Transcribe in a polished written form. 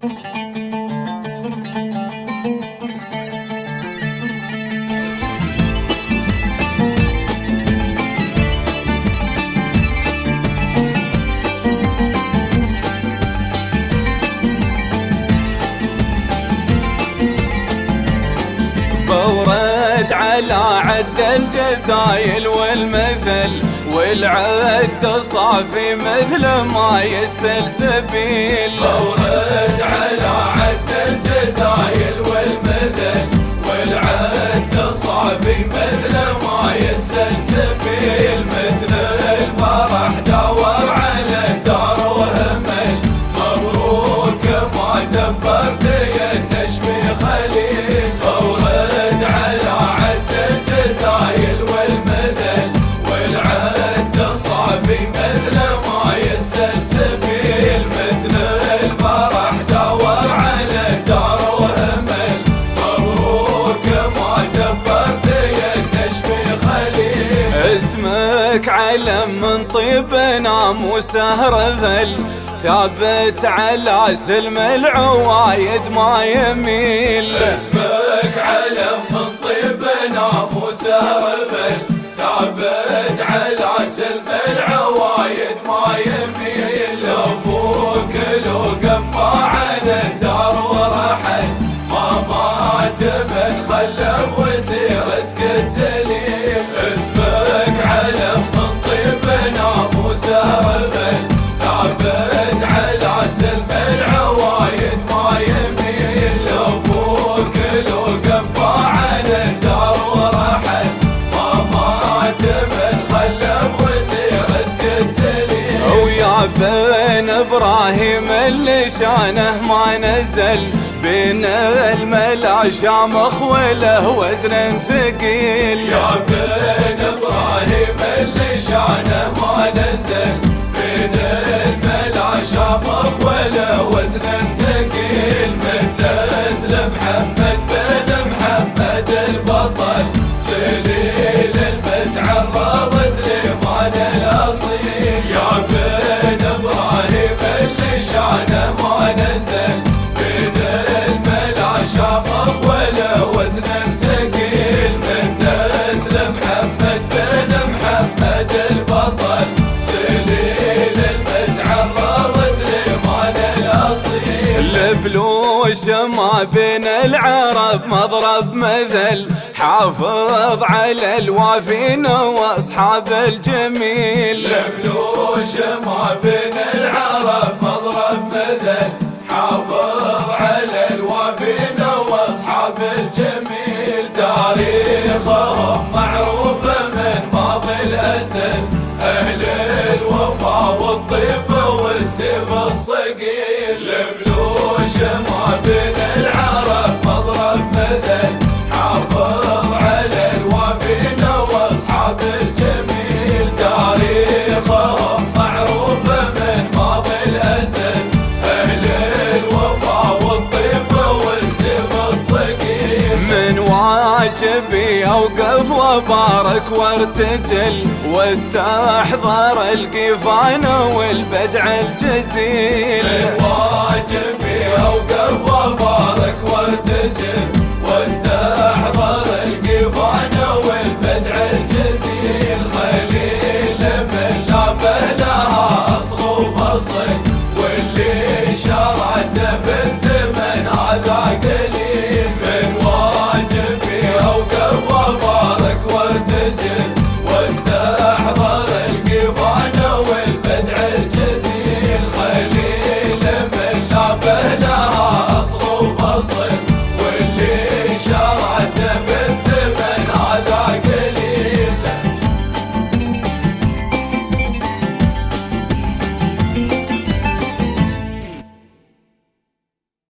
بورد على عد الجزايل والمثل، والعد صافي مثل ما يستلسبيل. بورد على عد الجزايل والمثل، والعد صافي مثل ما يستلسبيل. مثل الفرح دور على الدار وهمل، مبروك ما دبرت يا النجم خليل. بورد على عد الجزايل والمثل، والعد صافي مثل ما يستلسبيل. مثل الفرح دور على الدار وهمل، مبروك ما دبرت يا النجم خليل. اسمك علم من طيب ناموس رذل، ثابت على سلم العوايد ما يميل. اسمك علم من طيب ناموس رذل، ثابت على سلم العوايد ما يميل. ابوك لو قفى عن الدار ورحل، ما مات من خلف وسيرتك الدليل. اسمك علم من طيب ناموس رذل، ثابت على سلم العوايد ما يميل. ابوك لو قفى عن الدار ورحل، ما مات من خلف وسيرتك الدليل. ويا بن ابراهيم اللي شانه ما نزل، بين الملا شامخ وله وزن ثقيل. يا بن ابراهيم اللي شانه ما نزل، بين الملا شامخ وله وزن ثقيل. من نسل محمد بن محمد البطل، سليل المتعرض سليمان الاصيل. يا بن ابراهيم اللي شانه ما نزل، بين الملا شامخ وله وزن ثقيل. من نسل محمد بن محمد البطل، سليل المتعرض سليمان الاصيل. البلوش ما بين العرب مضرب مثل، حافظ على الوافين واصحاب الجميل. البلوش ما بين العرب مضرب مثل، حافظ على الوافين واصحاب الجميل. تاريخهم معروف من ماضي الازل، اهل الوفا والطيب والسيف الصقيل. البلوش ما بين العرب مضرب مثل، حافظ على الوافين واصحاب الجميل. تاريخهم معروف من ماضي الازل، اهل الوفا والطيب والسيف الصقيل. من واجبي اوقف وبارك وارتجل، واستحضر القيفان والبدع الجزيل. من واجبي اوقف وبارك وارتجل، واستحضر القيفان والبدع الجزيل. خليل من لا بهلها اصل وفصل،